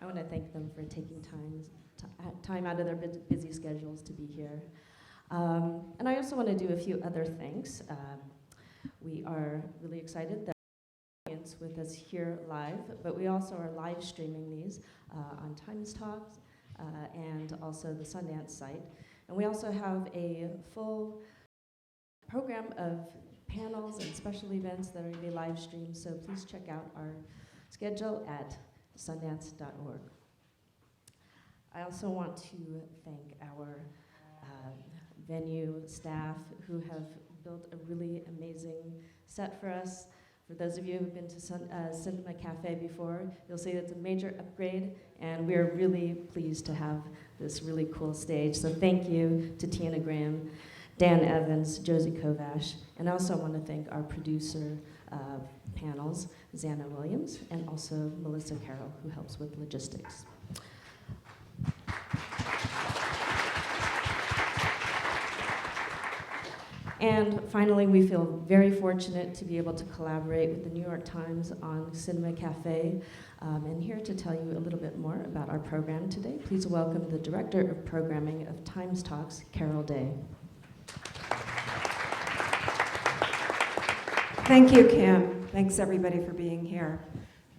I want to thank them for taking time out of their busy schedules to be here. And I also want to do a few other things. We are really excited that audience with us here live, but we also are live streaming these on Times Talks and also the Sundance site. And we also have a full program of panels and special events that are going to be live streamed, so please check out our schedule at sundance.org. I also want to thank our venue staff who have built a really amazing set for us. For those of you who've been to Cinema Café before, you'll see it's a major upgrade, and we're really pleased to have this really cool stage. So thank you to Tina Graham, Dan Evans, Josie Kovash, and I also want to thank our producer panels, Xana Williams, and also Melissa Carroll, who helps with logistics. And finally, we feel very fortunate to be able to collaborate with the New York Times on Cinema Café. And here to tell you a little bit more about our program today, please welcome the Director of Programming of Times Talks, Carol Day. Thank you, Kim. Thanks, everybody, for being here.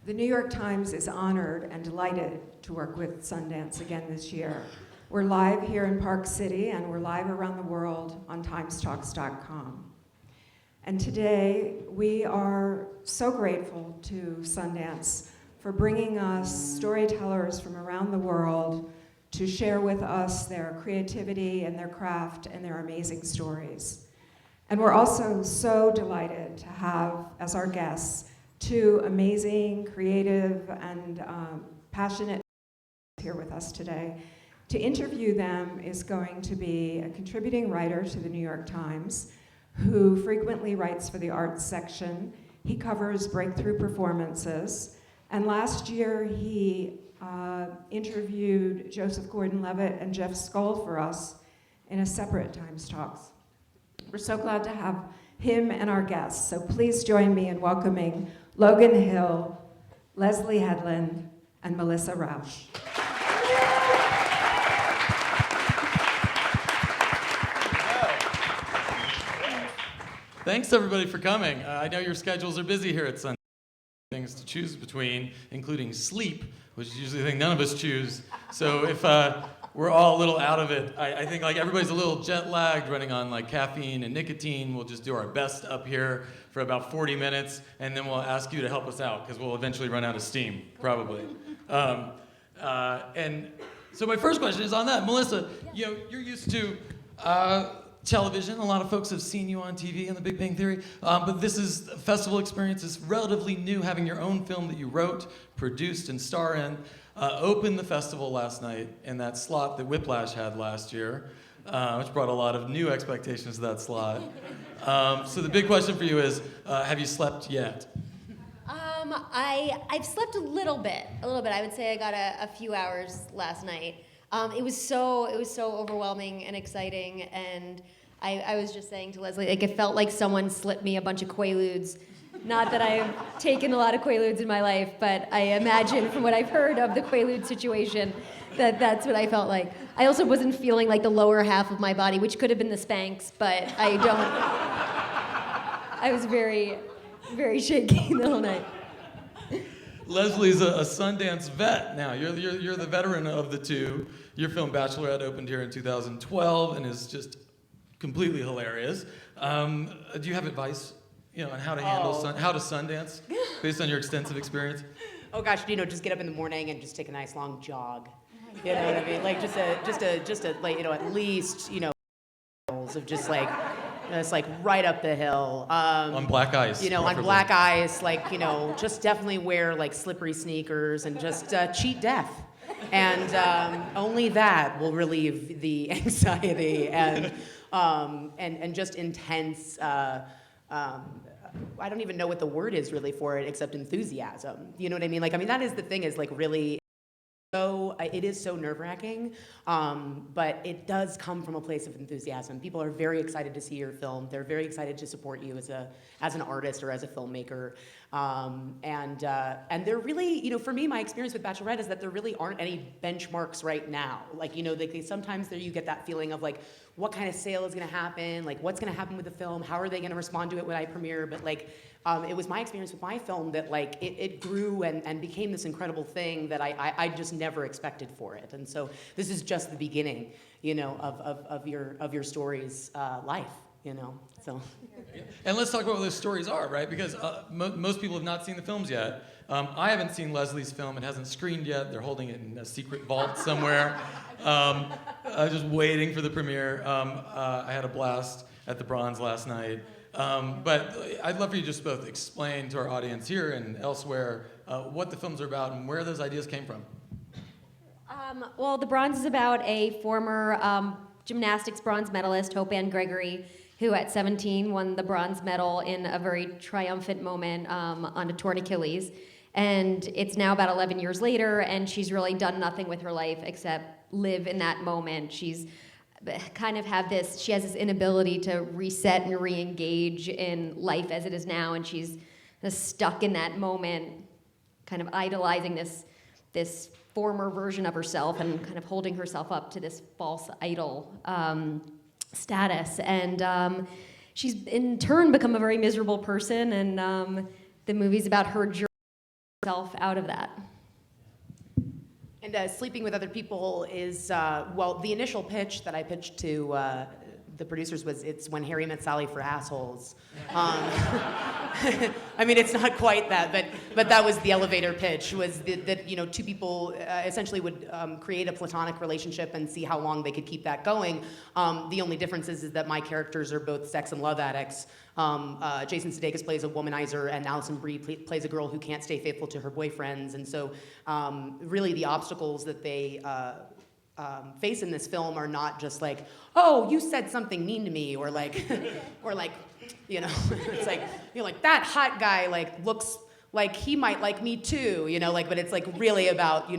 The New York Times is honored and delighted to work with Sundance again this year. We're live here in Park City, and we're live around the world on timestalks.com. And today, we are so grateful to Sundance for bringing us storytellers from around the world to share with us their creativity and their craft and their amazing stories. And we're also so delighted to have, as our guests, two amazing, creative, and passionate here with us today. To interview them is going to be a contributing writer to the New York Times who frequently writes for the arts section. He covers breakthrough performances. And last year, he interviewed Joseph Gordon-Levitt and Jeff Skoll for us in a separate Times Talks. We're so glad to have him and our guests. So please join me in welcoming Logan Hill, Leslye Headland, and Melissa Rauch. Thanks, everybody, for coming. I know your schedules are busy here at Sundance. Things to choose between, including sleep, which is usually a thing none of us choose. So if we're all a little out of it, I think like everybody's a little jet lagged, running on like caffeine and nicotine. We'll just do our best up here for about 40 minutes, and then we'll ask you to help us out because we'll eventually run out of steam, probably. And so my first question is on that, Melissa. You know, you're used to television. A lot of folks have seen you on TV in The Big Bang Theory, but this is a festival experience. It's relatively new, having your own film that you wrote, produced, and star in. Opened the festival last night in that slot that Whiplash had last year, which brought a lot of new expectations to that slot. So the big question for you is, have you slept yet? I've slept a little bit. I would say I got a few hours last night. It was so overwhelming and exciting, and I was just saying to Leslye, like it felt like someone slipped me a bunch of Quaaludes. Not that I've taken a lot of Quaaludes in my life, but I imagine from what I've heard of the Quaalude situation that that's what I felt like. I also wasn't feeling like the lower half of my body, which could have been the Spanx, but I was very, very shaky the whole night. Leslie's a Sundance vet now. You're the veteran of the two. Your film Bachelorette opened here in 2012 and is just completely hilarious. Do you have advice, on how to handle how to Sundance based on your extensive experience? Oh gosh, just get up in the morning and just take a nice long jog. You know what I mean? Like just a like at least of just like right up the hill. On black ice. On black ice, just definitely wear like slippery sneakers and just cheat death. And only that will relieve the anxiety and just intense. I don't even know what the word is really for it except enthusiasm. You know what I mean? That is the thing is really. So it is so nerve-wracking, but it does come from a place of enthusiasm. People are very excited to see your film. They're very excited to support you as an artist or as a filmmaker. And there really, for me, my experience with Bachelorette is that there really aren't any benchmarks right now. Like, sometimes there you get that feeling of like, what kind of sale is going to happen? Like, what's going to happen with the film? How are they going to respond to it when I premiere? But like, it was my experience with my film that like it grew and became this incredible thing that I just never expected for it. And so this is just the beginning, of your story's life. So. And let's talk about what those stories are, right? Because most people have not seen the films yet. I haven't seen Leslie's film. It hasn't screened yet. They're holding it in a secret vault somewhere. Just waiting for the premiere. I had a blast at the Bronze last night. But I'd love for you to just both explain to our audience here and elsewhere what the films are about and where those ideas came from. Well, the Bronze is about a former gymnastics bronze medalist, Hope Ann Gregory, who at 17 won the bronze medal in a very triumphant moment on a torn Achilles. And it's now about 11 years later, and she's really done nothing with her life except live in that moment. She's she has this inability to reset and re-engage in life as it is now, and she's just stuck in that moment, kind of idolizing this former version of herself and kind of holding herself up to this false idol status. And she's in turn become a very miserable person, and the movie's about her journey herself out of that. And sleeping with other people is, the initial pitch that I pitched to the producers was, it's when Harry met Sally for assholes. I mean, it's not quite that, but that was the elevator pitch, was that two people essentially would create a platonic relationship and see how long they could keep that going. The only difference is that my characters are both sex and love addicts. Jason Sudeikis plays a womanizer, and Alison Brie plays a girl who can't stay faithful to her boyfriends. And so really the obstacles that they face in this film are not just like, oh, you said something mean to me, or like, it's like, that hot guy looks like he might like me too, but it's really about,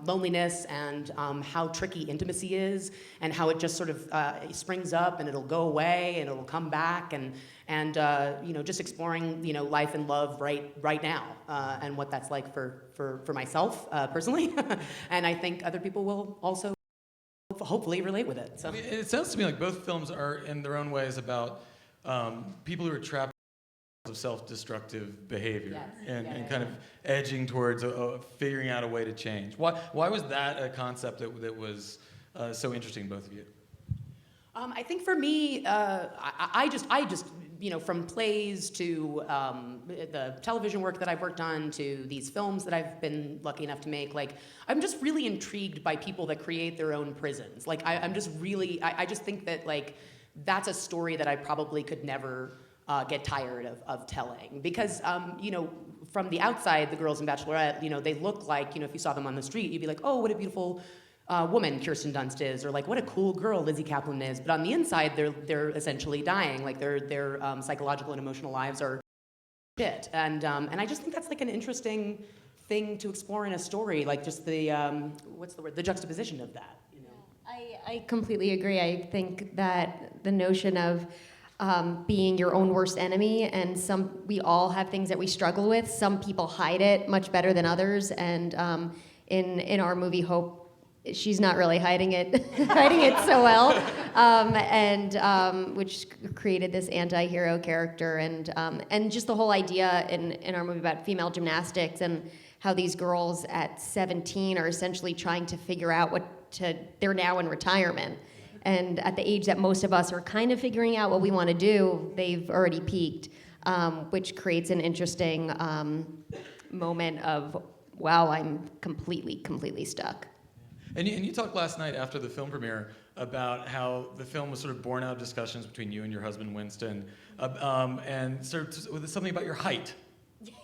loneliness and how tricky intimacy is, and how it just sort of springs up and it'll go away and it'll come back, and just exploring, life and love right now, and what that's like for myself personally, and I think other people will also hopefully relate with it. So. I mean, it sounds to me like both films are in their own ways about people who are trapped of self-destructive behavior, yes. and kind of edging towards figuring out a way to change. Why was that a concept that was so interesting to both of you? I think for me, I just from plays to the television work that I've worked on to these films that I've been lucky enough to make, I'm just really intrigued by people that create their own prisons. I'm just really, I just think that that's a story that I probably could never get tired of telling, because from the outside, the girls in Bachelorette, they look like, if you saw them on the street, you'd be like, oh, what a beautiful woman Kirsten Dunst is, or what a cool girl Lizzie Kaplan is. But on the inside, they're essentially dying. Their psychological and emotional lives are shit. And I just think that's an interesting thing to explore in a story, just the what's the word, the juxtaposition of that. I completely agree. I think that the notion of being your own worst enemy, and we all have things that we struggle with. Some people hide it much better than others, and in our movie Hope, she's not really hiding it so well, which created this anti-hero character, and just the whole idea in our movie about female gymnastics and how these girls at 17 are essentially trying to figure out they're now in retirement. And at the age that most of us are kind of figuring out what we want to do, they've already peaked, which creates an interesting moment of, wow, I'm completely stuck. And you talked last night after the film premiere about how the film was sort of born out of discussions between you and your husband, Winston, and sort of with something about your height,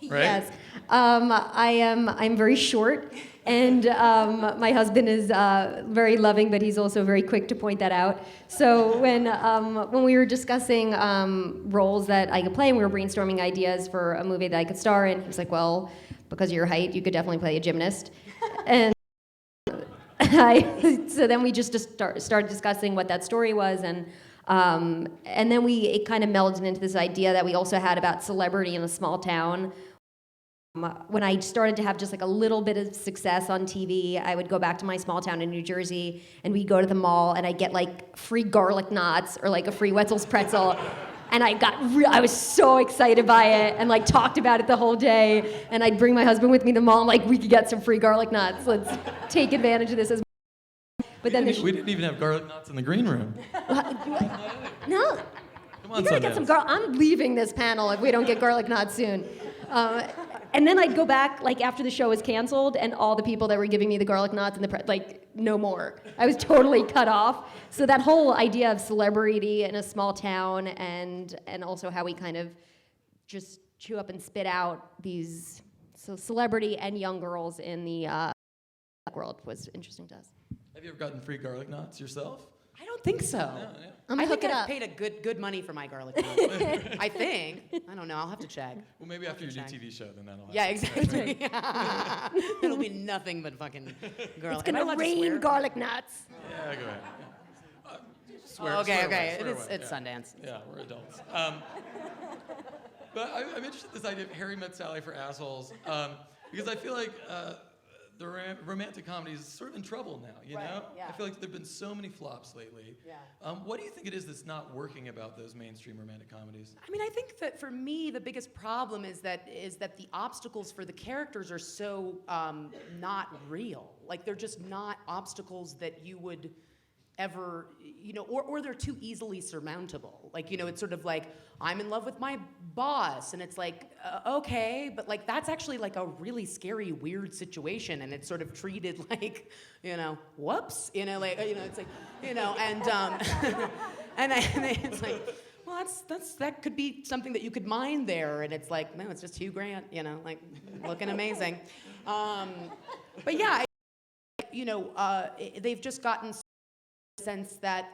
right? Yes. I'm very short, and my husband is very loving, but he's also very quick to point that out. So when we were discussing roles that I could play, and we were brainstorming ideas for a movie that I could star in, he was like, well, because of your height, you could definitely play a gymnast. And so then we just started discussing what that story was, and then it kind of melded into this idea that we also had about celebrity in a small town, When I started to have just like a little bit of success on TV, I would go back to my small town in New Jersey, and we'd go to the mall, and I'd get like free garlic knots or like a free Wetzel's pretzel. And I was so excited by it, and like talked about it the whole day. And I'd bring my husband with me to the mall, and like, we could get some free garlic knots. Let's take advantage of this. But then we didn't even have garlic knots in the green room. No. Come on, You gotta get some garlic. I'm leaving this panel if we don't get garlic knots soon. And then I'd go back, like after the show was canceled, and all the people that were giving me the garlic knots and no more. I was totally cut off. So that whole idea of celebrity in a small town, and also how we kind of just chew up and spit out these celebrity and young girls in the world was interesting to us. Have you ever gotten free garlic knots yourself? I don't think so. No, yeah. I'm gonna hook it I've up. paid a good money for my garlic knots. I think. I don't know. I'll have to check. Well, maybe after your new check. TV show, then that'll happen. Yeah, exactly. It'll be nothing but fucking garlic. It's gonna rain garlic knots. Yeah, go ahead. Swear, Okay, swear okay. away, It's yeah. Sundance. Yeah, we're adults. But I'm interested in this idea of Harry Met Sally for assholes, because I feel like the romantic comedy is sort of in trouble now, you know? yeah. I feel like there've been so many flops lately. Yeah. What do you think it is that's not working about those mainstream romantic comedies? I mean, I think that for me, the biggest problem is that the obstacles for the characters are so not real. Like, they're just not obstacles that you would ever, or they're too easily surmountable. Like, it's sort of like, I'm in love with my boss, and it's like, okay, but like, that's actually like a really scary, weird situation, and it's sort of treated like, whoops, it's like, and and it's like, well, that could be something that you could mine there, and it's like, no, it's just Hugh Grant, like looking amazing, but yeah, they've just gotten sense that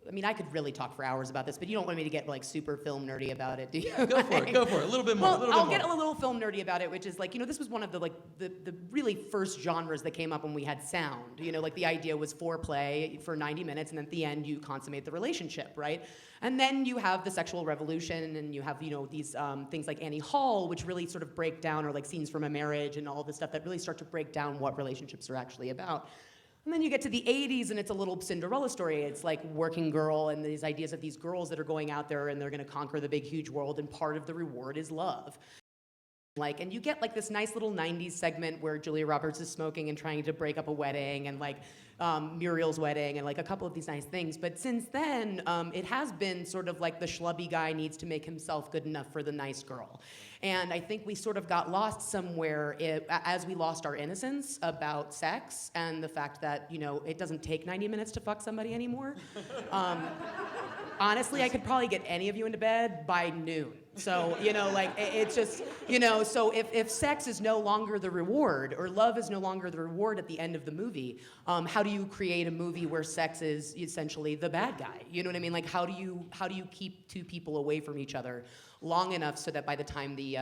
I mean, I could really talk for hours about this, but you don't want me to get like super film nerdy about it, do you? Yeah, go for it. A little bit more. Well, I'll get a little film nerdy about it, which is like, this was one of the really first genres that came up when we had sound. Like the idea was foreplay for 90 minutes, and then at the end you consummate the relationship, right? And then you have the sexual revolution, and you have these things like Annie Hall, which really sort of break down, or like Scenes from a Marriage, and all this stuff that really start to break down what relationships are actually about. And then you get to the 80s, and it's a little Cinderella story. It's like Working Girl, and these ideas of these girls that are going out there and they're going to conquer the big, huge world, and part of the reward is love. And you get like this nice little 90s segment where Julia Roberts is smoking and trying to break up a wedding, and like Muriel's wedding, and like a couple of these nice things. But since then, it has been sort of like the schlubby guy needs to make himself good enough for the nice girl. And I think we sort of got lost somewhere as we lost our innocence about sex and the fact that, it doesn't take 90 minutes to fuck somebody anymore. Honestly, I could probably get any of you into bed by noon. So, it's just, so if sex is no longer the reward, or love is no longer the reward at the end of the movie, how do you create a movie where sex is essentially the bad guy? You know what I mean? Like, how do you keep two people away from each other long enough so that by the time the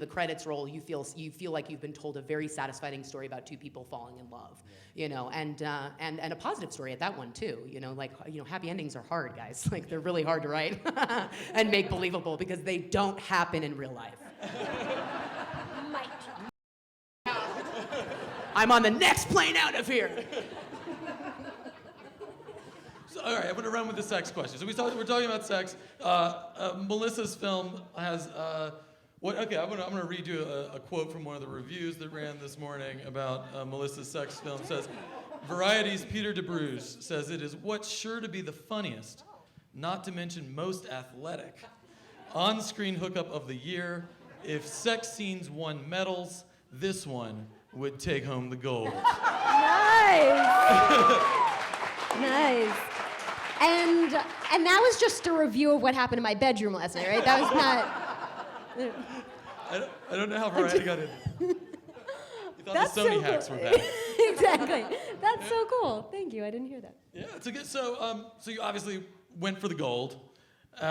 credits roll, you feel like you've been told a very satisfying story about two people falling in love, and a positive story at that one too, happy endings are hard, guys. Like, they're really hard to write and make believable because they don't happen in real life. I'm on the next plane out of here. So, all right, I'm going to run with the sex question. So we're talking about sex. Melissa's film has... Okay, I'm gonna read you a quote from one of the reviews that ran this morning about Melissa's sex film. It says, Variety's Peter DeBruge says it is what's sure to be the funniest, not to mention most athletic, on-screen hookup of the year. If sex scenes won medals, this one would take home the gold. Nice. Nice. And that was just a review of what happened in my bedroom last night, right? That was not... I don't know how Variety got in. You thought That's the Sony so hacks cool. were bad. Exactly. That's so cool. Thank you. I didn't hear that. Yeah, it's a good. So you obviously went for the gold. You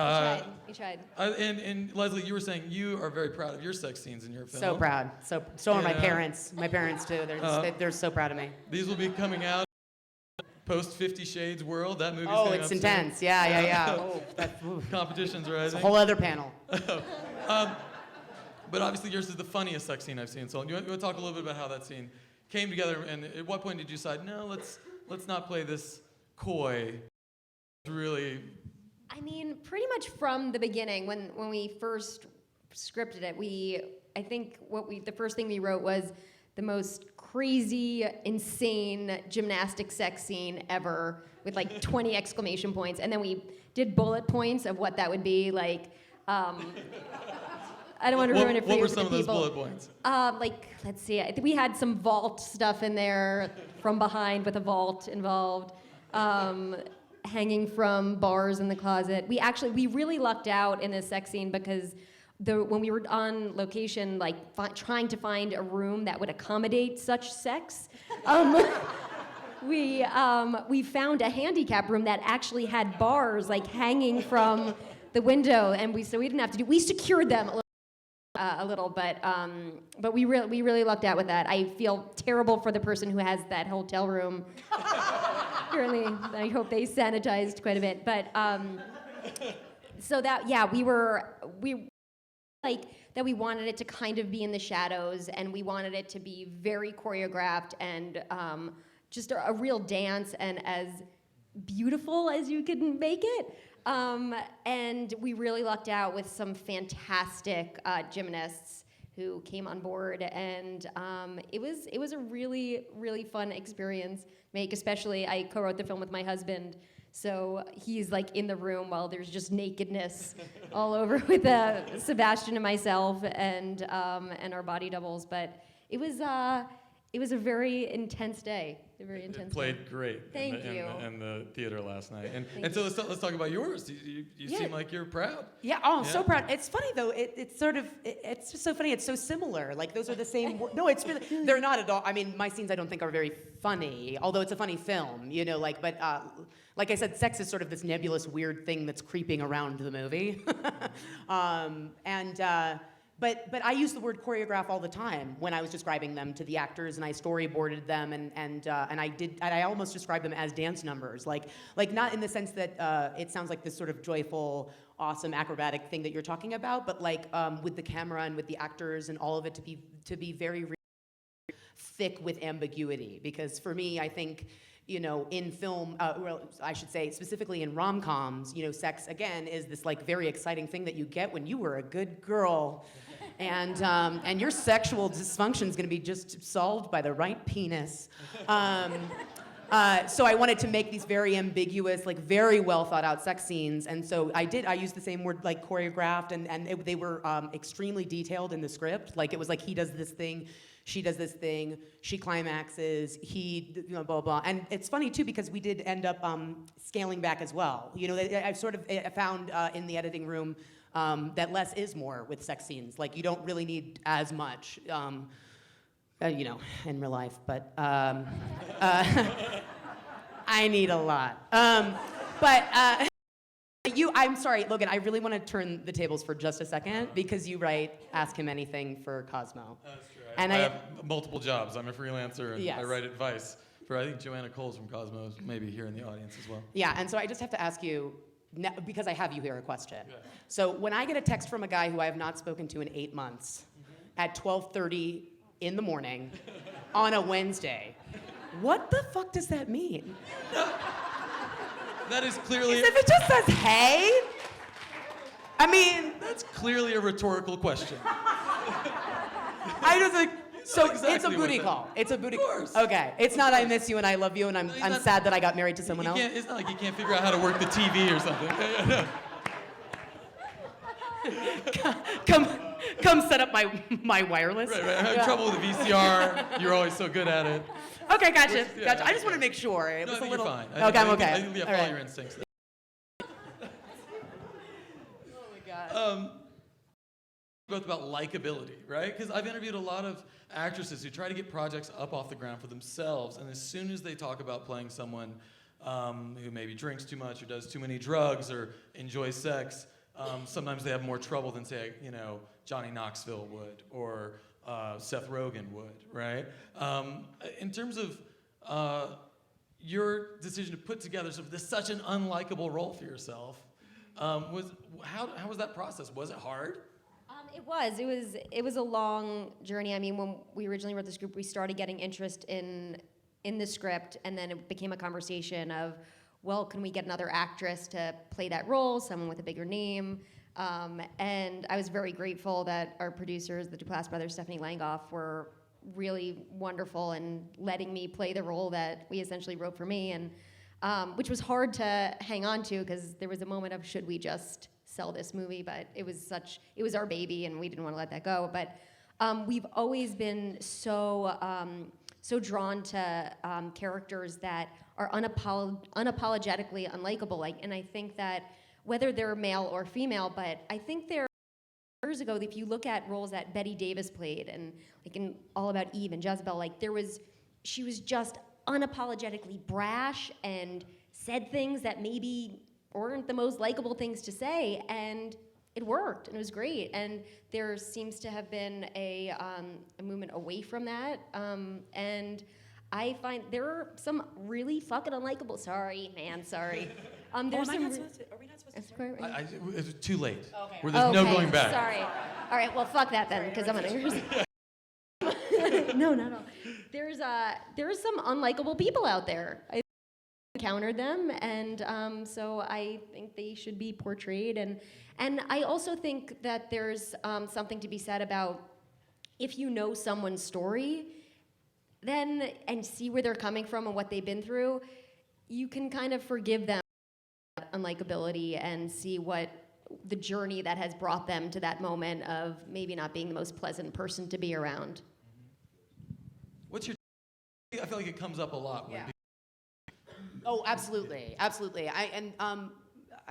tried. And Leslye, you were saying you are very proud of your sex scenes in your film. So proud. So are my Yeah. parents. My parents too. They're so proud of me. These will be coming out post 50 Shades world. That movie's Oh, coming it's up intense. soon. Yeah. Oh, Competition's rising. it's a whole other panel. But obviously yours is the funniest sex scene I've seen. So you want to talk a little bit about how that scene came together, and at what point did you decide, no, let's not play this coy? Really. I mean, pretty much from the beginning, when we first scripted it, I think the first thing we wrote was the most crazy, insane gymnastic sex scene ever with like 20 exclamation points, and then we did bullet points of what that would be like. I don't want to ruin it for you. What were some of those bullet points? Let's see. I think we had some vault stuff in there from behind with a vault involved. Hanging from bars in the closet. We really lucked out in this sex scene because when we were on location, like trying to find a room that would accommodate such sex, we found a handicap room that actually had bars like hanging from the window, and we didn't have to we secured them a little, but we really lucked out with that. I feel terrible for the person who has that hotel room. Apparently, I hope they sanitized quite a bit. But so that we like that we wanted it to kind of be in the shadows, and we wanted it to be very choreographed and just a real dance and as beautiful as you could make it. And we really lucked out with some fantastic gymnasts who came on board, and it was a really, really fun experience to make. Especially, I co-wrote the film with my husband, so he's like in the room while there's just nakedness all over with Sebastian and myself and our body doubles. But it was a very intense day. It played great. Thank you. In the theater last night. And so let's talk about yours. You seem like you're proud. Yeah. Oh, I'm so proud. It's funny though. It's just so funny. It's so similar. Like those are the same. No, it's really. They're not at all. I mean, my scenes I don't think are very funny. Although it's a funny film, But like I said, sex is sort of this nebulous, weird thing that's creeping around the movie. But I use the word choreograph all the time when I was describing them to the actors, and I storyboarded them, and I almost described them as dance numbers, like not in the sense that it sounds like this sort of joyful, awesome acrobatic thing that you're talking about, but like with the camera and with the actors and all of it to be very thick with ambiguity. Because for me, I think, in film, I should say specifically in rom-coms, sex again is this like very exciting thing that you get when you were a good girl, and your sexual dysfunction is going to be just solved by the right penis. So I wanted to make these very ambiguous, like very well thought out sex scenes, and so I used the same word like choreographed, they were extremely detailed in the script. Like it was like he does this thing. She does this thing, she climaxes, he, blah, blah, blah. And it's funny, too, because we did end up scaling back as well. I sort of found in the editing room that less is more with sex scenes. Like, you don't really need as much, in real life. But I need a lot. I'm sorry, Logan, I really want to turn the tables for just a second, because you write Ask Him Anything for Cosmo. That's true. And I have multiple jobs. I'm a freelancer, and Yes. I write advice for, I think, Joanna Coles from Cosmos, maybe here in the audience as well. Yeah, and so I just have to ask you, because I have you here, a question. Yeah. So when I get a text from a guy who I have not spoken to in 8 months at 12:30 in the morning on a Wednesday, what the fuck does that mean? That is clearly... If it just says, hey? I mean... That's clearly a rhetorical question. I just like... So exactly it's a booty what call. It's a booty Of course. call. Okay. It's not I miss you and I love you and I'm not- sad that I got married to someone else. It's not like you can't figure out how to work the TV or something. Come set up my wireless. Right. I'm having trouble with the VCR. You're always so good at it. Okay, gotcha. Yeah, Gotcha. I yeah, just want to make sure. It No, was I think a little. you're fine. Okay, I'm okay. I think you have All all right. your instincts. Oh my god. Both about likability, right? Because I've interviewed a lot of actresses who try to get projects up off the ground for themselves, and as soon as they talk about playing someone who maybe drinks too much or does too many drugs or enjoys sex, sometimes they have more trouble than, say, Johnny Knoxville would or Seth Rogen would, right? In terms of your decision to put together such an unlikable role for yourself, how was that process? Was it hard? It was a long journey. I mean, when we originally wrote this group, we started getting interest in the script, and then it became a conversation of, well, can we get another actress to play that role, someone with a bigger name? And I was very grateful that our producers, the Duplass brothers, Stephanie Langoff, were really wonderful in letting me play the role that we essentially wrote for me, and which was hard to hang on to, because there was a moment of, should we just sell this movie? But it was our baby, and we didn't want to let that go. But we've always been so drawn to characters that are unapologetically unlikable. And I think that whether they're male or female, but I think years ago, if you look at roles that Bette Davis played, and like in All About Eve and Jezebel, like she was just unapologetically brash and said things that maybe weren't the most likable things to say, and it worked, and it was great. And there seems to have been a movement away from that, and I find there are some really fucking unlikable. Sorry. Are we not supposed to start? It's too late. Okay. Where there's no going back. Sorry. All right. Well, fuck that then, because I'm gonna. No. There's some unlikable people out there. I encountered them, and so I think they should be portrayed. And I also think that there's something to be said about, if you know someone's story, then and see where they're coming from and what they've been through, you can kind of forgive them unlikability and see what the journey that has brought them to that moment of maybe not being the most pleasant person to be around. What's your? I feel like it comes up a lot. Yeah. Oh, absolutely. I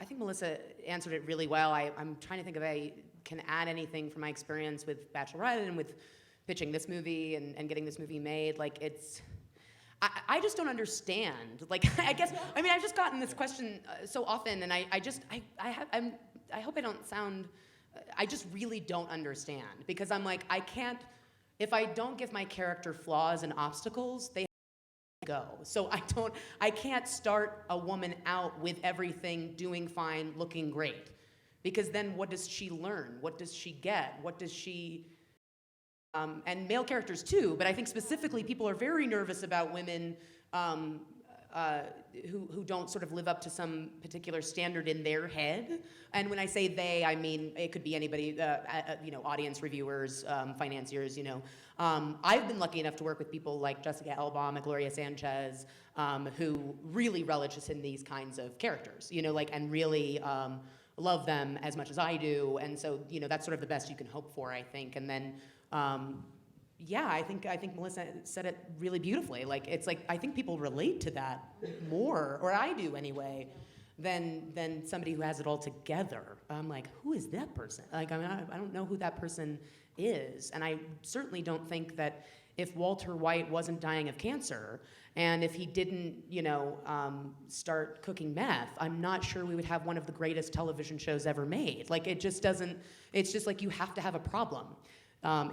think Melissa answered it really well. I'm trying to think if I can add anything from my experience with Bachelorette and with pitching this movie and getting this movie made. Like, I just don't understand. Like, I've just gotten this question so often, and I hope I don't sound, I just really don't understand, because I'm like, if I don't give my character flaws and obstacles, they go. So I can't start a woman out with everything doing fine, looking great, because then what does she learn? What does she get? What does she, and male characters too, but I think specifically people are very nervous about women who don't sort of live up to some particular standard in their head. And when I say they, I mean it could be anybody, audience reviewers, financiers, I've been lucky enough to work with people like Jessica Elbaum and Gloria Sanchez, who really relishes in these kinds of characters, and really love them as much as I do. And so, that's sort of the best you can hope for, I think. And then, I think Melissa said it really beautifully. Like, it's like, I think people relate to that more, or I do anyway, than somebody who has it all together. I'm like, who is that person? Like, I don't know who that person is. And I certainly don't think that if Walter White wasn't dying of cancer, and if he didn't, start cooking meth, I'm not sure we would have one of the greatest television shows ever made. Like, it just doesn't, it's just like you have to have a problem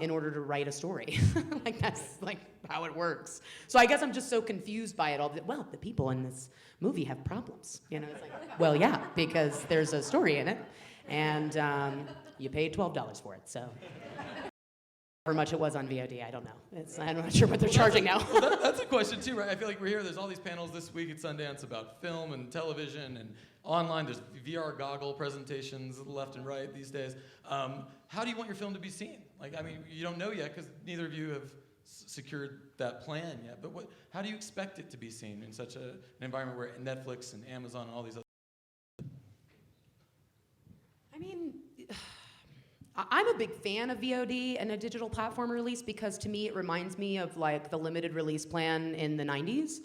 in order to write a story. Like, that's like how it works. So I guess I'm just so confused by it all. Well, the people in this movie have problems. It's like, well, yeah, because there's a story in it, and you paid $12 for it, so. However much it was on VOD, I don't know. I'm not sure what they're charging now. Well, that's a question too, right? I feel like we're here. There's all these panels this week at Sundance about film and television and online. There's VR goggle presentations left and right these days. How do you want your film to be seen? Like, you don't know yet because neither of you have secured that plan yet. But how do you expect it to be seen in such an environment where Netflix and Amazon and all these other? I'm a big fan of VOD and a digital platform release, because to me it reminds me of like the limited release plan in the 90s,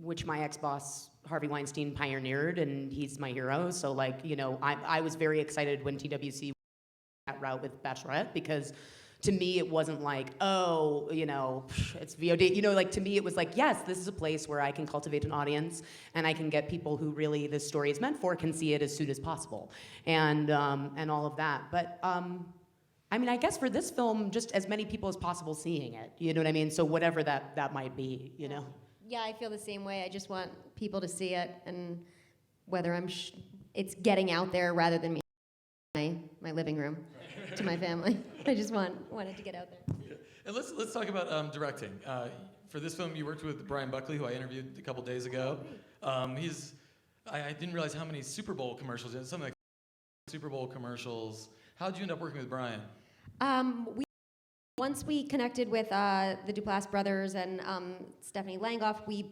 which my ex-boss Harvey Weinstein pioneered, and he's my hero. So I was very excited when TWC went that route with Bachelorette, because to me it wasn't like, it's VOD. To me it was like, yes, this is a place where I can cultivate an audience, and I can get people who really this story is meant for can see it as soon as possible, and all of that. But I guess for this film, just as many people as possible seeing it. You know what I mean? So whatever that might be, Yeah, I feel the same way. I just want people to see it, and whether it's getting out there rather than me in my living room to my family. I just want it to get out there. Yeah. And let's talk about directing. For this film, you worked with Brian Buckley, who I interviewed a couple days ago. I didn't realize how many Super Bowl commercials, something like Super Bowl commercials. How did you end up working with Brian? Once we connected with the Duplass brothers and Stephanie Langhoff, we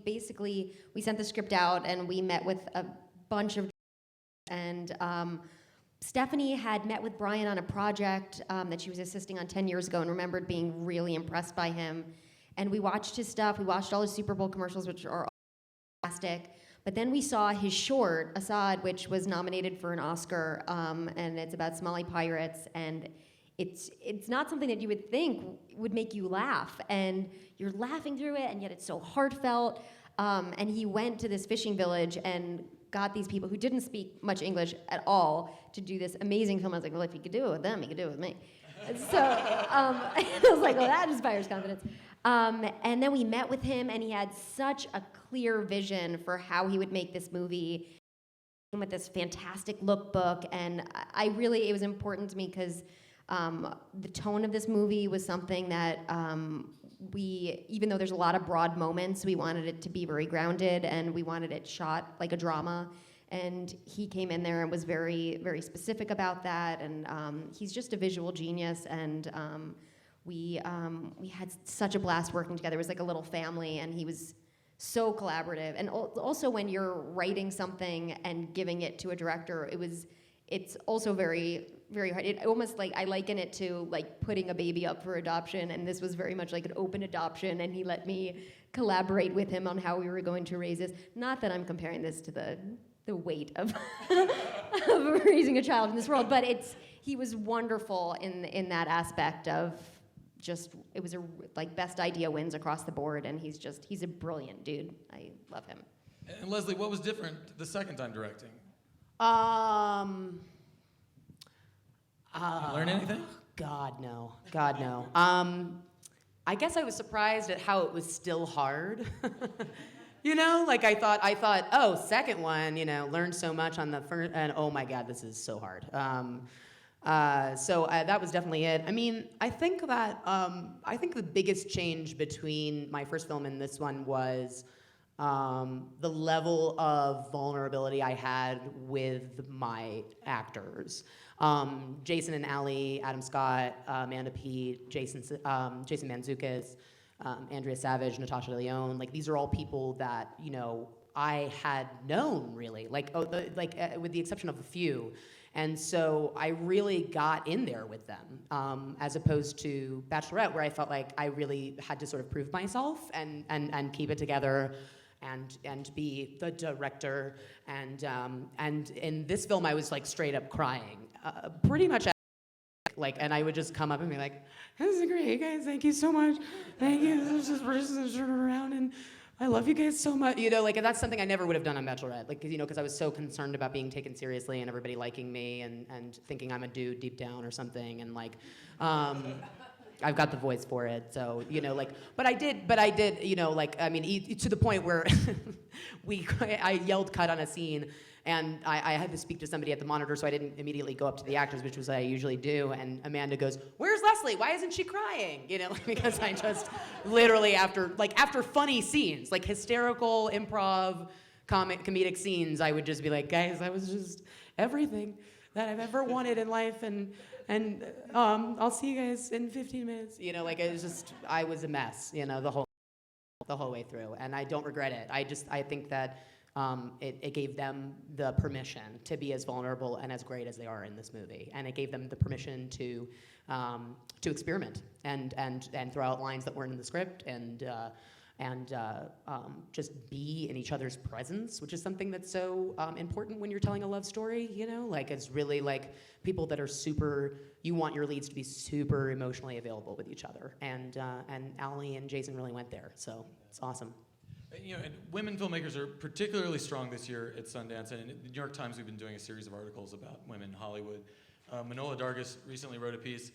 sent the script out and we met with a bunch of, and Stephanie had met with Brian on a project that she was assisting on 10 years ago and remembered being really impressed by him. And we watched his stuff. We watched all his Super Bowl commercials, which are fantastic. But then we saw his short, Assad, which was nominated for an Oscar, and it's about Somali pirates. And it's not something that you would think would make you laugh. And you're laughing through it, and yet it's so heartfelt. And he went to this fishing village and got these people who didn't speak much English at all to do this amazing film. I was like, well, if he could do it with them, he could do it with me. So I was like, well, that inspires confidence. And then we met with him, and he had such a clear vision for how he would make this movie with this fantastic lookbook. And it was important to me because the tone of this movie was something that even though there's a lot of broad moments, we wanted it to be very grounded, and we wanted it shot like a drama. And he came in there and was very, very specific about that. And he's just a visual genius. And we had such a blast working together. It was like a little family, and he was so collaborative. And also when you're writing something and giving it to a director, it's also very, very hard. It almost like, I liken it to like putting a baby up for adoption, and this was very much like an open adoption, and he let me collaborate with him on how we were going to raise this. Not that I'm comparing this to the weight of, of raising a child in this world, but he was wonderful in that aspect of just, it was like best idea wins across the board, and he's a brilliant dude. I love him. And Leslye, what was different the second time directing? You learn anything? God, no. God, no. I guess I was surprised at how it was still hard. You know, like I thought, oh, second one, learned so much on the first, and oh my God, this is so hard. So that was definitely it. I mean, I think the biggest change between my first film and this one was the level of vulnerability I had with my actors. Jason and Allie, Adam Scott, Amanda Peet, Jason Mantzoukas, Andrea Savage, Natasha DeLeon, like these are all people that, I had known really, with the exception of a few. And so I really got in there with them, as opposed to Bachelorette, where I felt like I really had to sort of prove myself and keep it together and be the director. And in this film, I was like straight up crying, pretty much. And I would just come up and be like, "This is great, guys. Thank you so much. Thank you. We're just turn around and I love you guys so much." And that's something I never would have done on Bachelorette, because I was so concerned about being taken seriously and everybody liking me and thinking I'm a dude deep down or something. And I've got the voice for it, so but I did, to the point where I yelled cut on a scene. And I had to speak to somebody at the monitor, so I didn't immediately go up to the actors, which was what I usually do. And Amanda goes, "Where's Leslye? Why isn't she crying?" Because I just literally after funny scenes, like hysterical improv, comedic scenes, I would just be like, "Guys, that was just everything that I've ever wanted in life, and I'll see you guys in 15 minutes." It was just, I was a mess, the whole way through, and I don't regret it. I think that. It gave them the permission to be as vulnerable and as great as they are in this movie, and it gave them the permission to experiment and throw out lines that weren't in the script and just be in each other's presence, which is something that's so important when you're telling a love story. It's really like people that are super. You want your leads to be super emotionally available with each other, and Allie and Jason really went there, so it's awesome. And women filmmakers are particularly strong this year at Sundance, and in the New York Times we've been doing a series of articles about women in Hollywood. Manohla Dargis recently wrote a piece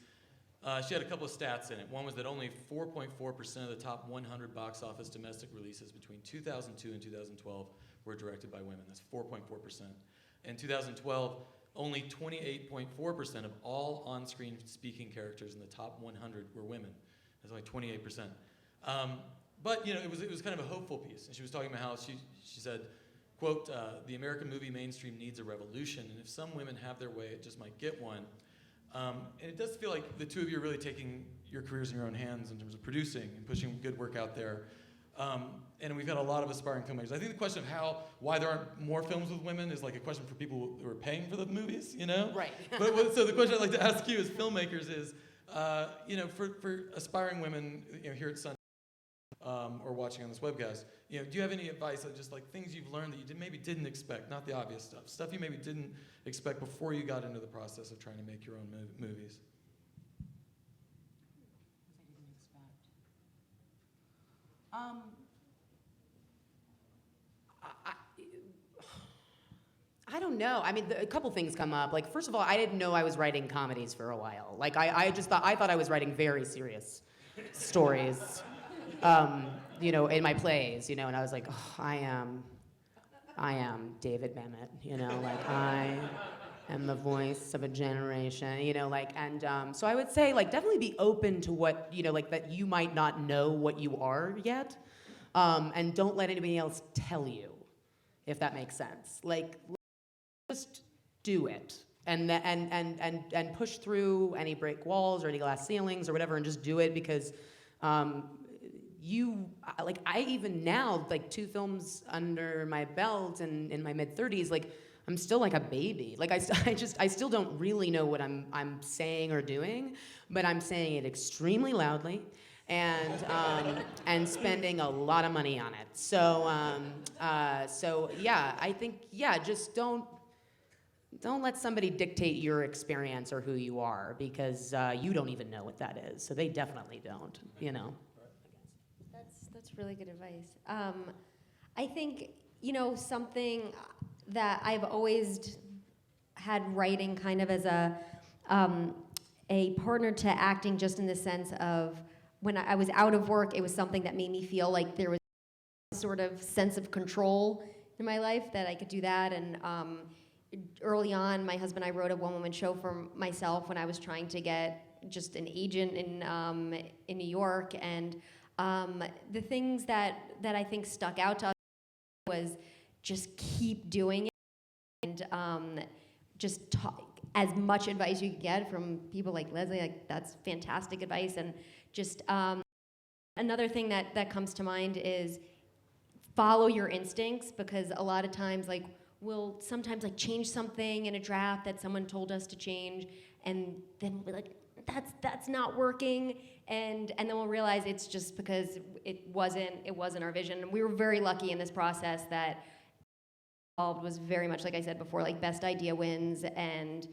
She had a couple of stats in it. One was that only 4.4% of the top 100 box office domestic releases between 2002 and 2012 were directed by women. That's 4.4%. In 2012, only 28.4% of all on-screen speaking characters in the top 100 were women. That's only 28%. But it was kind of a hopeful piece. And she was talking about how she said, quote, the American movie mainstream needs a revolution, and if some women have their way, it just might get one. And it does feel like the two of you are really taking your careers in your own hands in terms of producing and pushing good work out there. And we've got a lot of aspiring filmmakers. I think the question of why there aren't more films with women is like a question for people who are paying for the movies, Right. So the question I'd like to ask you as filmmakers is, for aspiring women, here at Sundance or watching on this webcast, do you have any advice of just like things you've learned that you maybe didn't expect, not the obvious stuff you maybe didn't expect before you got into the process of trying to make your own movies? I don't know. I mean, a couple things come up. Like, first of all, I didn't know I was writing comedies for a while. Like, I thought I was writing very serious stories, in my plays, and I was like, oh, I am David Mamet, like I am the voice of a generation, and so I would say, like, definitely be open to what, like that you might not know what you are yet, and don't let anybody else tell you, if that makes sense. Like, just do it and push through any brick walls or any glass ceilings or whatever, and just do it because I even now, like 2 films under my belt and in my mid-30s, like I'm still like a baby. Like I still don't really know what I'm saying or doing, but I'm saying it extremely loudly and spending a lot of money on it. So yeah, I think just don't let somebody dictate your experience or who you are, because you don't even know what that is. So they definitely don't, That's really good advice. I think, something that I've always had writing kind of as a partner to acting, just in the sense of when I was out of work, it was something that made me feel like there was a sort of sense of control in my life, that I could do that. And early on, my husband and I wrote a one-woman show for myself when I was trying to get just an agent in New York. And the things that I think stuck out to us was just keep doing it, and just talk, as much advice you could get from people like Leslye, like that's fantastic advice. And just another thing that comes to mind is follow your instincts, because a lot of times, like, we'll sometimes like change something in a draft that someone told us to change, and then we're like, that's not working, and then we'll realize it's just because it wasn't our vision. And we were very lucky in this process that involved was very much, like I said before, like best idea wins, and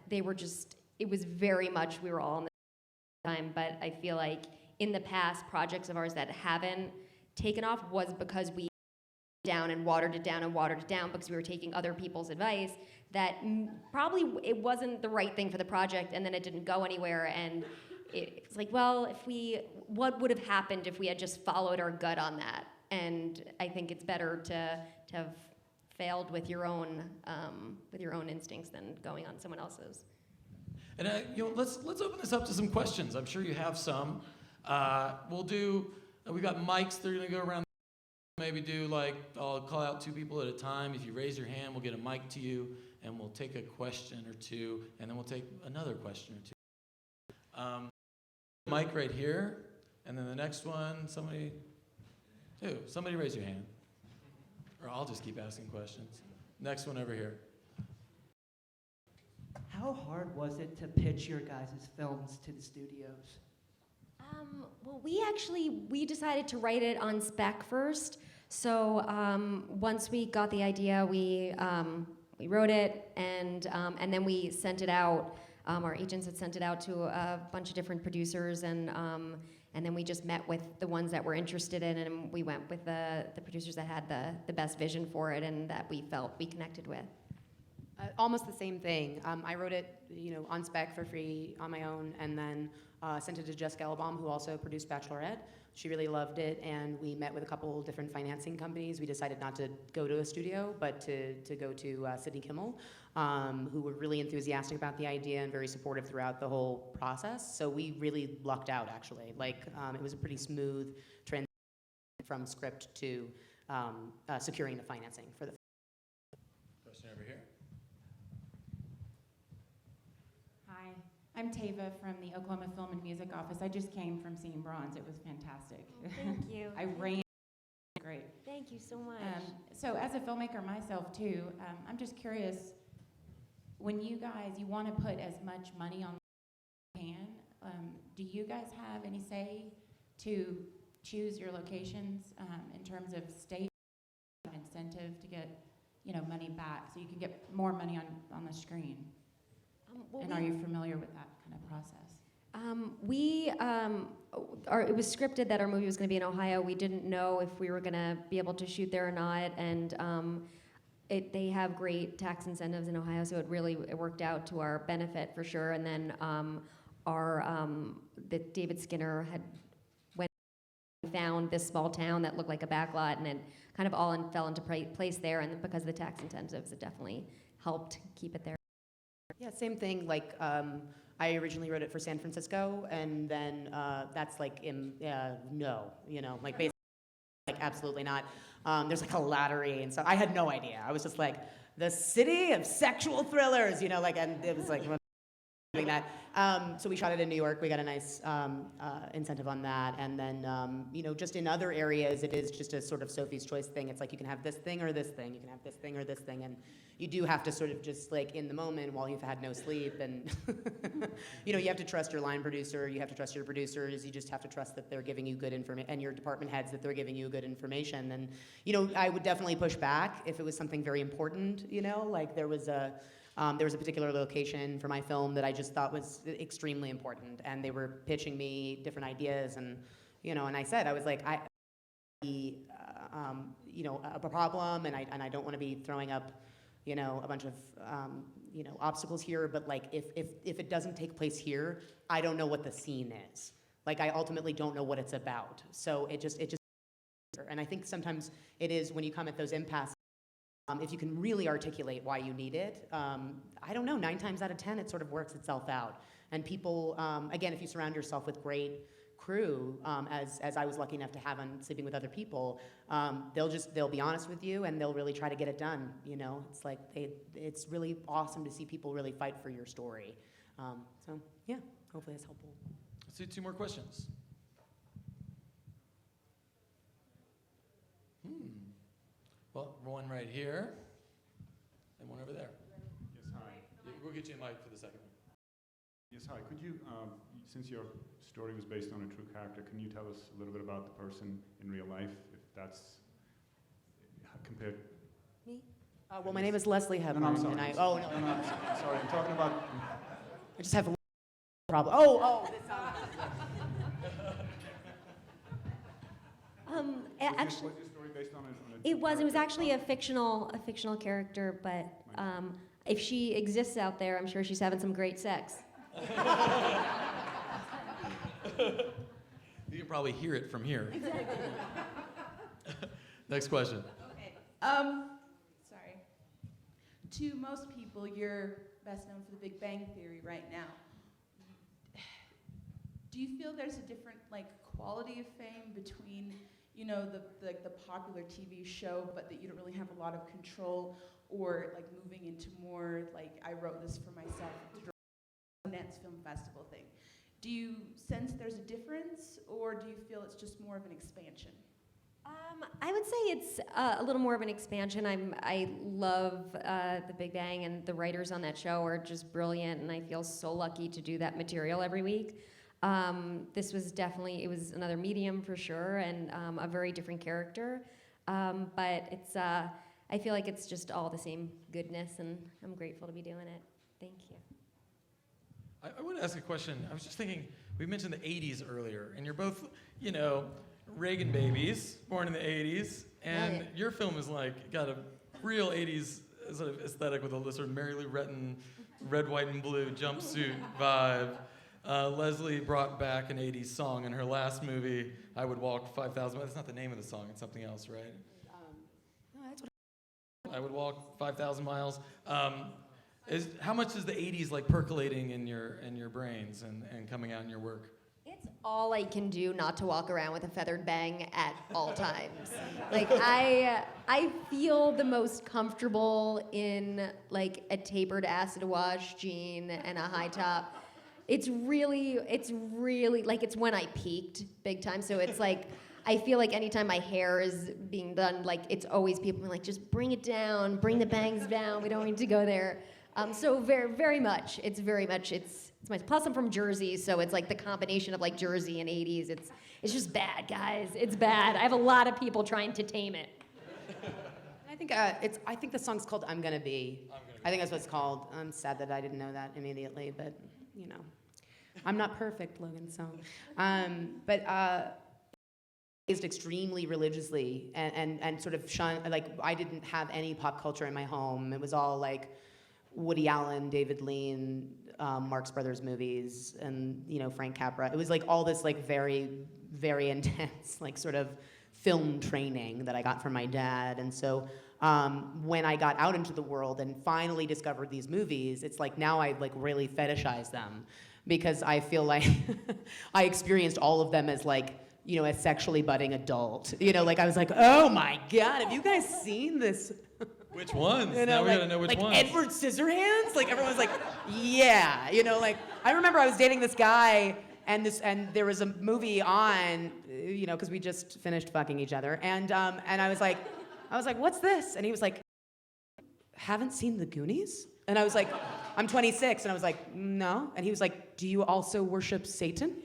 they were just, it was very much, we were all in the time. But I feel like in the past, projects of ours that haven't taken off was because we down and watered it down because we were taking other people's advice that probably it wasn't the right thing for the project, and then it didn't go anywhere. And it's like, well, what would have happened if we had just followed our gut on that? And I think it's better to have failed with your own instincts than going on someone else's. And let's open this up to some questions. I'm sure you have some. We've got mics. They're gonna go around. Maybe I'll call out 2 people at a time. If you raise your hand, we'll get a mic to you, and we'll take a question or 2, and then we'll take another question or 2. Mic right here, and then the next one, somebody raise your hand. Or I'll just keep asking questions. Next one over here. How hard was it to pitch your guys' films to the studios? Well, we decided to write it on spec first. So once we got the idea, we wrote it, and then we sent it out. Our agents had sent it out to a bunch of different producers, and then we just met with the ones that were interested in it, and we went with the producers that had the best vision for it and that we felt we connected with. Almost the same thing. I wrote it, on spec for free on my own, and then sent it to Jess Gelbaum, who also produced Bachelorette. She really loved it, and we met with a couple different financing companies. We decided not to go to a studio, but to go to Sydney Kimmel, who were really enthusiastic about the idea and very supportive throughout the whole process. So we really lucked out, actually. It was a pretty smooth transition from script to securing the financing for the. Question over here. Hi, I'm Tava from the Oklahoma Film and Music Office. I just came from seeing Bronze. It was fantastic. Oh, thank you. I ran. Great. Thank you so much. So as a filmmaker myself too, I'm just curious, when you want to put as much money on the can, do you guys have any say to choose your locations in terms of state incentive to get money back so you can get more money on the screen? And are you familiar with that kind of process? It was scripted that our movie was going to be in Ohio. We didn't know if we were going to be able to shoot there or not, and they have great tax incentives in Ohio, so it worked out to our benefit for sure. And then David Skinner had found this small town that looked like a backlot, and it kind of all fell into place there. And because of the tax incentives, it definitely helped keep it there. Yeah, same thing. I originally wrote it for San Francisco, and then that's no, basically, absolutely not. There's a lottery, and so I had no idea. I was just the city of sexual thrillers, and it was doing that. So we shot it in New York. We got a nice incentive on that, and then just in other areas, it is just a sort of Sophie's Choice thing. It's you can have this thing or this thing. You can have this thing or this thing, and you do have to sort of just in the moment while you've had no sleep, and you have to trust your line producer. You have to trust your producers. You just have to trust that they're giving you good information, and your department heads that they're giving you good information. And I would definitely push back if it was something very important. There was a particular location for my film that I just thought was extremely important, and they were pitching me different ideas, and and I said, I was a problem, and I don't want to be throwing up, a bunch of obstacles here, but if it doesn't take place here, I don't know what the scene is. I ultimately don't know what it's about. So it just, and I think sometimes it is when you come at those impasses. If you can really articulate why you need it, I don't know, 9 times out of 10, it sort of works itself out. And people, again, if you surround yourself with great crew, as I was lucky enough to have on Sleeping with Other People, they'll be honest with you, and they'll really try to get it done. It's it's really awesome to see people really fight for your story. So yeah, hopefully that's helpful. Let's do 2 more questions. Well, one right here, and one over there. Yes, hi. We'll get you a mic for the second one. Yes, hi. Could you, since your story was based on a true character, can you tell us a little bit about the person in real life, if that's compared? Me? Well, my name is Leslye Headland, No, I'm sorry. and I. No, I'm sorry. I'm talking about. I just have a problem. Oh. Actually, Was your story based on a it was actually a fictional character, but if she exists out there, I'm sure she's having some great sex. You can probably hear it from here. Next question. Okay. Sorry. To most people, you're best known for The Big Bang Theory right now. Do you feel there's a different quality of fame between the popular TV show, but that you don't really have a lot of control, or moving into more I wrote this for myself, the Sundance Film Festival thing? Do you sense there's a difference, or do you feel it's just more of an expansion? I would say it's a little more of an expansion. I love The Big Bang, and the writers on that show are just brilliant, and I feel so lucky to do that material every week. This was it was another medium for sure, and a very different character. But it's, I feel like it's just all the same goodness, and I'm grateful to be doing it. Thank you. I want to ask a question. I was just thinking, we mentioned the 80s earlier, and you're both, Reagan babies, born in the 80s, and your film is got a real 80s sort of aesthetic with a sort of merrily written red, white, and blue jumpsuit vibe. Leslye brought back an 80s song in her last movie, I Would Walk 5,000 Miles. That's not the name of the song, it's something else, right? No, that's what I Would Walk 5,000 Miles. How much is the 80s like percolating in your brains and coming out in your work? It's all I can do not to walk around with a feathered bang at all times. Like I feel the most comfortable in like a tapered acid wash jean and a high top. It's really like it's when I peaked big time. So it's like I feel like anytime my hair is being done, like it's always people being like, just bring it down, bring the bangs down. We don't need to go there. So very much. It's my, plus I'm from Jersey, so it's like the combination of like Jersey and 80s. It's just bad, guys. It's bad. I have a lot of people trying to tame it. I think the song's called I'm Gonna Be. I think that's what it's called. I'm sad that I didn't know that immediately, but you know, I'm not perfect, Logan. So, raised extremely religiously and sort of shunned. Like I didn't have any pop culture in my home. It was all like Woody Allen, David Lean, Marx Brothers movies, and you know Frank Capra. It was like all this like very, very intense like sort of film training that I got from my dad. And so when I got out into the world and finally discovered these movies, it's like now I like really fetishize them because I feel like I experienced all of them as like, you know, a sexually budding adult. You know, like I was like, oh my God, have you guys seen this? Which ones? You know, Now we like, gotta know which like ones. Edward Scissorhands? Like everyone's like, yeah. You know, like I remember I was dating this guy and there was a movie on, you know, because we just finished fucking each other. And I was like, what's this? And he was like, haven't seen The Goonies? And I was like, I'm 26. And I was like, no. And he was like, do you also worship Satan?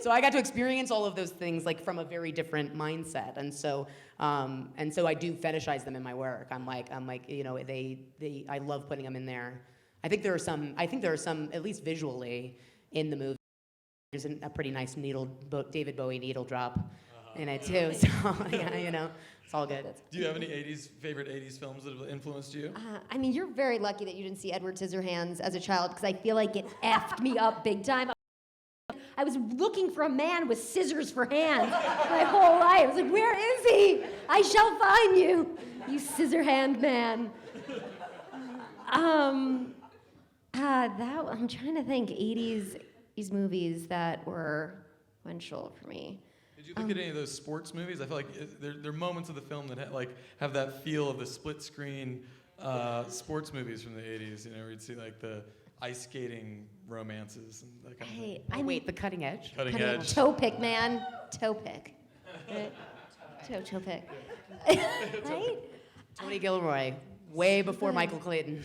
So I got to experience all of those things like from a very different mindset, and so I do fetishize them in my work. I'm like, you know, I love putting them in there. I think there are some, at least visually, in the movie. There's a pretty nice David Bowie needle drop in it too. So yeah, you know, it's all good. Do you have any favorite 80s films that have influenced you? I mean, you're very lucky that you didn't see Edward Scissorhands as a child because I feel like it effed me up big time. I was looking for a man with scissors for hands my whole life. I was like, where is he? I shall find you, you scissor hand man. I'm trying to think 80s movies that were influential for me. Did you look at any of those sports movies? I feel like there are moments of the film that have that feel of the split screen sports movies from the 80s. You know, where you'd see like the ice skating romances and that kind of thing. Oh, wait, the cutting edge? Cutting edge. Toe pick, man. Toe pick. Right? Toe pick. Right? Tony Gilroy, way before Michael Clayton.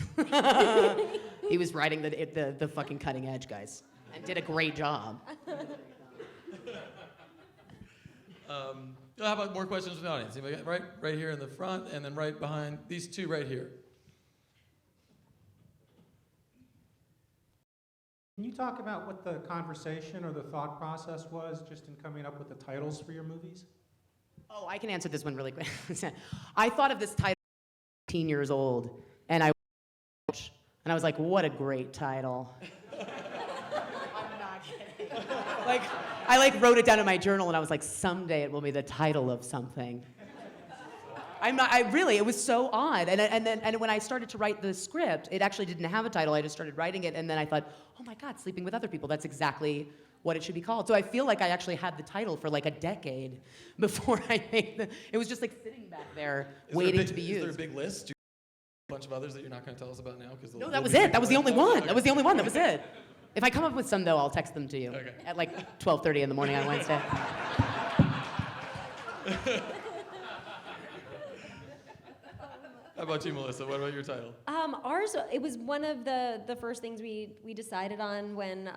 He was writing the fucking cutting edge, guys, and did a great job. How about more questions from the audience? Anybody got right here in the front, and then right behind these two right here. Can you talk about what the conversation or the thought process was just in coming up with the titles for your movies? Oh, I can answer this one really quick. I thought of this title 18 years old, and I was like, what a great title. I'm not kidding. I wrote it down in my journal, and I was like, someday it will be the title of something. It was so odd. And when I started to write the script, it actually didn't have a title. I just started writing it, and then I thought, oh my God, Sleeping with Other People, that's exactly what it should be called. So I feel like I actually had the title for like a decade before I made it was just like sitting back there waiting to be used. Is there a big list? Do you have a bunch of others that you're not going to tell us about now? No, that was it. That was the only one. That was the only one. That was it. If I come up with some, though, I'll text them to you at like 12:30 in the morning on Wednesday. How about you, Melissa? What about your title? Ours, it was one of the first things we decided on when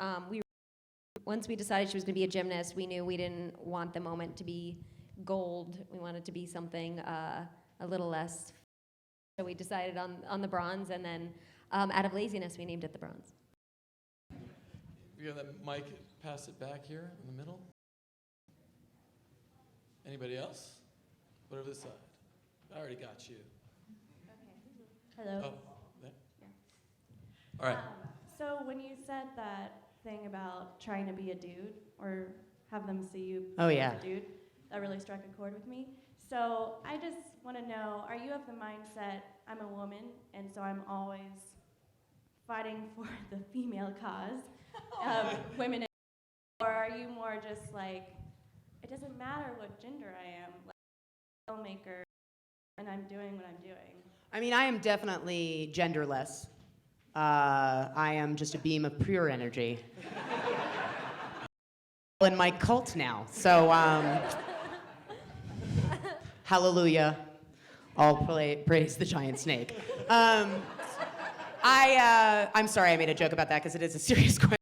once we decided she was going to be a gymnast, we knew we didn't want the moment to be gold. We wanted to be something a little less. So we decided on the bronze, and then out of laziness, we named it the bronze. You have that mic, pass it back here in the middle. Anybody else? What over this side? I already got you. Hello. Oh, there. All right. So when you said that thing about trying to be a dude or have them see you Oh, yeah. as a dude, that really struck a chord with me. So I just want to know, are you of the mindset, I'm a woman, and so I'm always fighting for the female cause of women, or are you more just like, it doesn't matter what gender I am, like I'm a filmmaker, and I'm doing what I'm doing? I mean, I am definitely genderless. I am just a beam of pure energy. In my cult now, so hallelujah, all praise the giant snake. I'm sorry I made a joke about that because it is a serious question.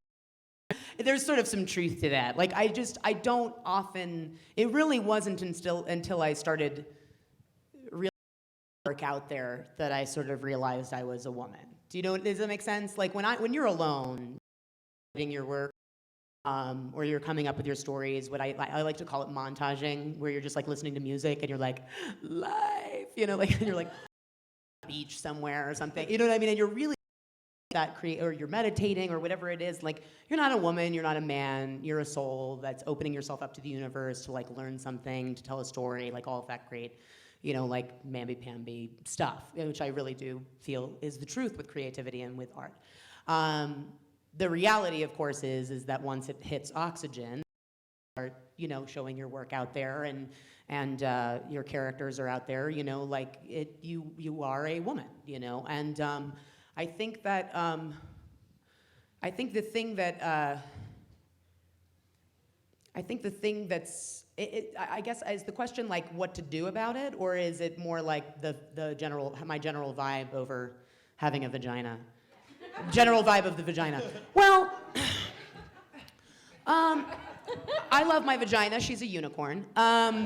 There's sort of some truth to that. Like I don't often. It really wasn't until I started really work out there that I sort of realized I was a woman. Does that make sense? Like when you're alone, doing your work. Or you're coming up with your stories, what I like to call it montaging, where you're just like listening to music and you're like, life, like and you're like beach somewhere or something, you know what I mean? And you're really or you're meditating or whatever it is, like you're not a woman, you're not a man, you're a soul that's opening yourself up to the universe to like learn something, to tell a story, like all of that great, like mamby-pamby stuff, which I really do feel is the truth with creativity and with art. The reality, of course, is that once it hits oxygen, start, showing your work out there, and your characters are out there, like you are a woman, and I think that the thing that's I guess is the question like what to do about it, or is it more like my general vibe over having a vagina? General vibe of the vagina. Well, I love my vagina. She's a unicorn. No,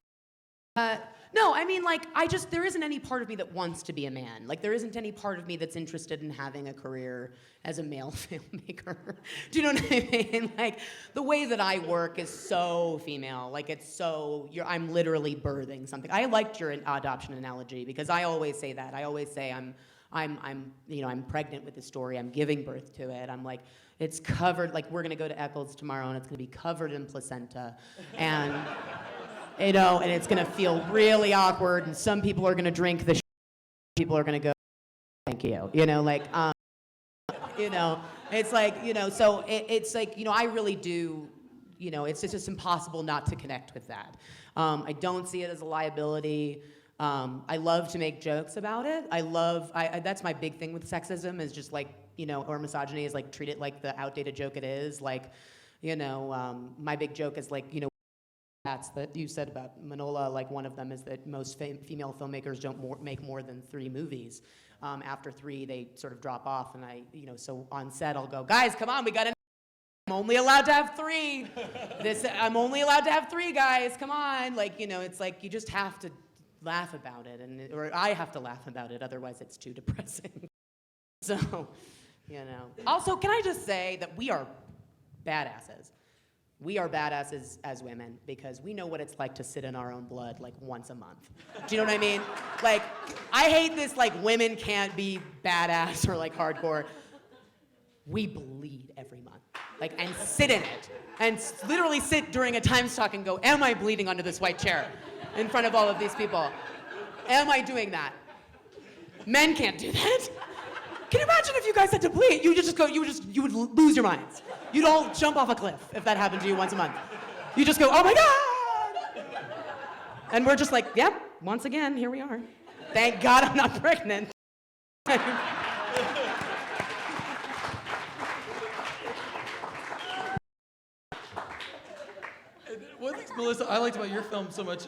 I mean, like, there isn't any part of me that wants to be a man. Like, there isn't any part of me that's interested in having a career as a male filmmaker. Do you know what I mean? Like, the way that I work is so female. Like, I'm literally birthing something. I liked your adoption analogy because I always say that. I always say I'm pregnant with the story. I'm giving birth to it. I'm like, it's covered. Like, we're gonna go to Eccles tomorrow, and it's gonna be covered in placenta, and and it's gonna feel really awkward. And some people are gonna drink the. People are gonna go, thank you. It's like, So it's like, I really do. It's just impossible not to connect with that. I don't see it as a liability. I love to make jokes about it. That's my big thing with sexism is just like, or misogyny is like treat it like the outdated joke it is. Like, my big joke is like, that's that you said about Manola, like one of them is that most female filmmakers don't make more than 3 movies. After 3, they sort of drop off and so on set I'll go, guys, come on, we got I'm only allowed to have 3. I'm only allowed to have 3, guys, come on. Like, it's like you just have to laugh about it, or I have to laugh about it, otherwise it's too depressing. So, Also, can I just say that we are badasses. We are badasses as women because we know what it's like to sit in our own blood like once a month. Do you know what I mean? Like, I hate this like women can't be badass or like hardcore. We bleed every month, like, and sit in it, and literally sit during a Times talk and go, am I bleeding under this white chair? In front of all of these people. Am I doing that? Men can't do that. Can you imagine if you guys had to bleed? You would lose your minds. You'd all jump off a cliff if that happened to you once a month. You just go, oh my God! And we're just like, yep, once again, here we are. Thank God I'm not pregnant. One thing, Melissa, I liked about your film so much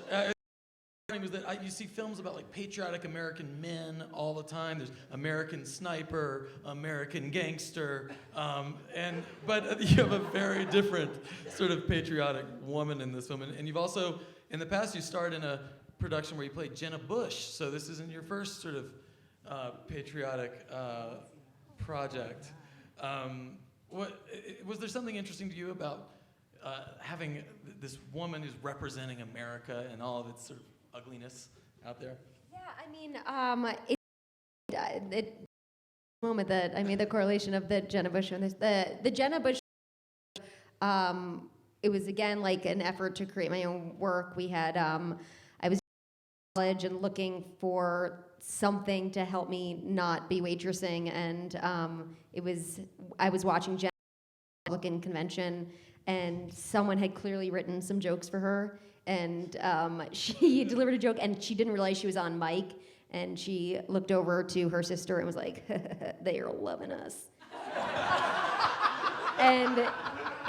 was that you see films about like patriotic American men all the time. There's American Sniper, American Gangster, but you have a very different sort of patriotic woman in this film. And you've also, in the past, you starred in a production where you played Jenna Bush. So this isn't your first sort of patriotic project. Was there something interesting to you about having this woman who's representing America and all of its sort of ugliness out there? Yeah, I mean, it moment that I made the correlation of the Jenna Bush and the Jenna Bush. It was again like an effort to create my own work. We had I was in college and looking for something to help me not be waitressing, and I was watching Jenna Republican convention, and someone had clearly written some jokes for her, and she delivered a joke, and she didn't realize she was on mic, and she looked over to her sister and was like, "They are loving us," and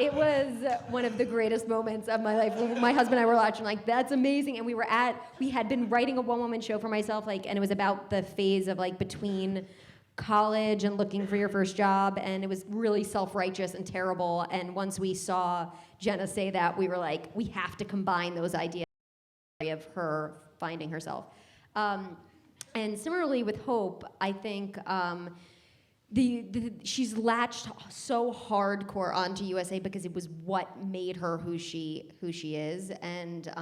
it was one of the greatest moments of my life. My husband and I were watching, like, that's amazing. And we had been writing a one-woman show for myself, like, and it was about the phase of, like, between college and looking for your first job, and it was really self-righteous and terrible. And once we saw Jenna say that, we were like, we have to combine those ideas of her finding herself. And similarly with Hope, I think she's latched so hardcore onto USA because it was what made her who she is, and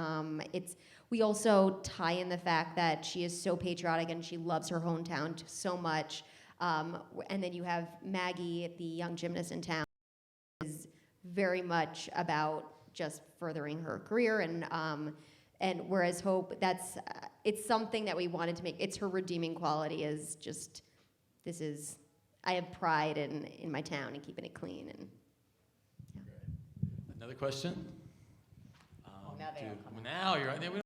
we also tie in the fact that she is so patriotic and she loves her hometown so much, and then you have Maggie, the young gymnast in town, is very much about just furthering her career, and whereas Hope, it's something that we wanted to make. It's her redeeming quality is just I have pride in my town and keeping it clean. And yeah. Another question? Now now you're right. We don't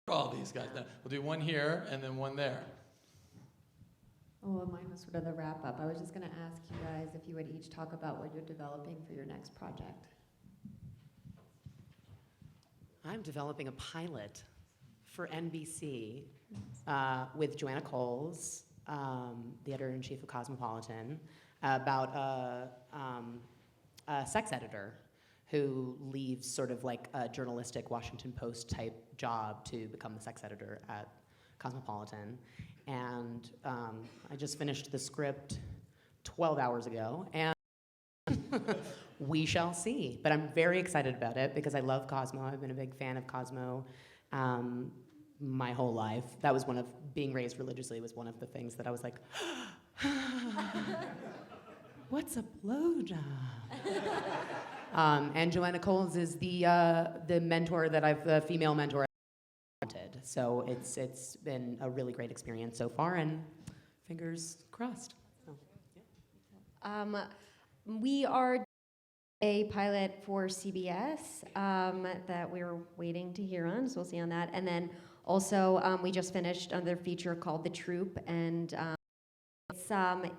all these guys. No, we'll do one here and then one there. Oh, well, mine was sort of the wrap up. I was just going to ask you guys if you would each talk about what you're developing for your next project. I'm developing a pilot for NBC with Joanna Coles, the editor-in-chief of Cosmopolitan, about a sex editor who leaves sort of like a journalistic Washington Post type job to become the sex editor at Cosmopolitan. And I just finished the script 12 hours ago, and we shall see. But I'm very excited about it because I love Cosmo. I've been a big fan of Cosmo my whole life. That was being raised religiously was one of the things that I was like, what's a blowjob? And Joanna Coles is the mentor the female mentor I wanted. So it's been a really great experience so far, and fingers crossed. So, yeah. We are a pilot for CBS that we're waiting to hear on, so we'll see on that. And then also we just finished another feature called The Troop, and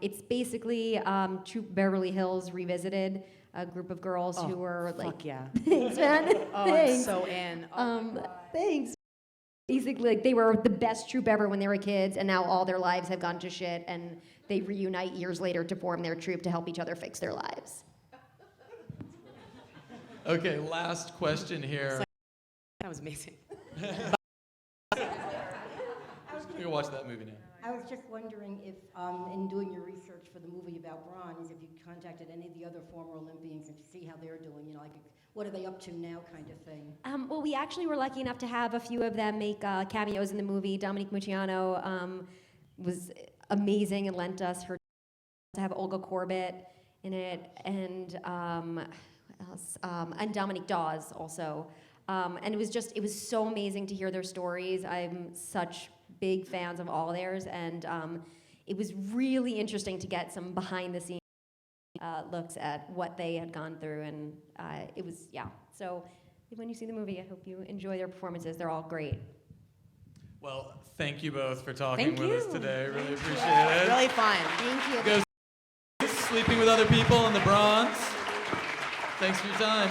it's basically Troop Beverly Hills revisited, a group of girls who were like, fuck yeah. Thanks, man. Thanks. So in. Thanks. Basically, like, they were the best troop ever when they were kids, and now all their lives have gone to shit, and they reunite years later to form their troop to help each other fix their lives. Okay, last question here. That was amazing. You'll watch that movie now. I was just wondering if, in doing your research for the movie about bronze, if you contacted any of the other former Olympians and to see how they're doing, like what are they up to now kind of thing. Well, we actually were lucky enough to have a few of them make cameos in the movie. Dominique Mucciano was amazing and lent us her to have Olga Corbett in it, and and Dominique Dawes also. And it was so amazing to hear their stories. I'm such big fans of all theirs, and it was really interesting to get some behind the scenes looks at what they had gone through, and it was, yeah. So when you see the movie, I hope you enjoy their performances. They're all great. Well, thank you both for talking Thank with you. us today. Really appreciate it. Really fun. Thank you. Go sleeping with other people in the Bronx. Thanks for your time.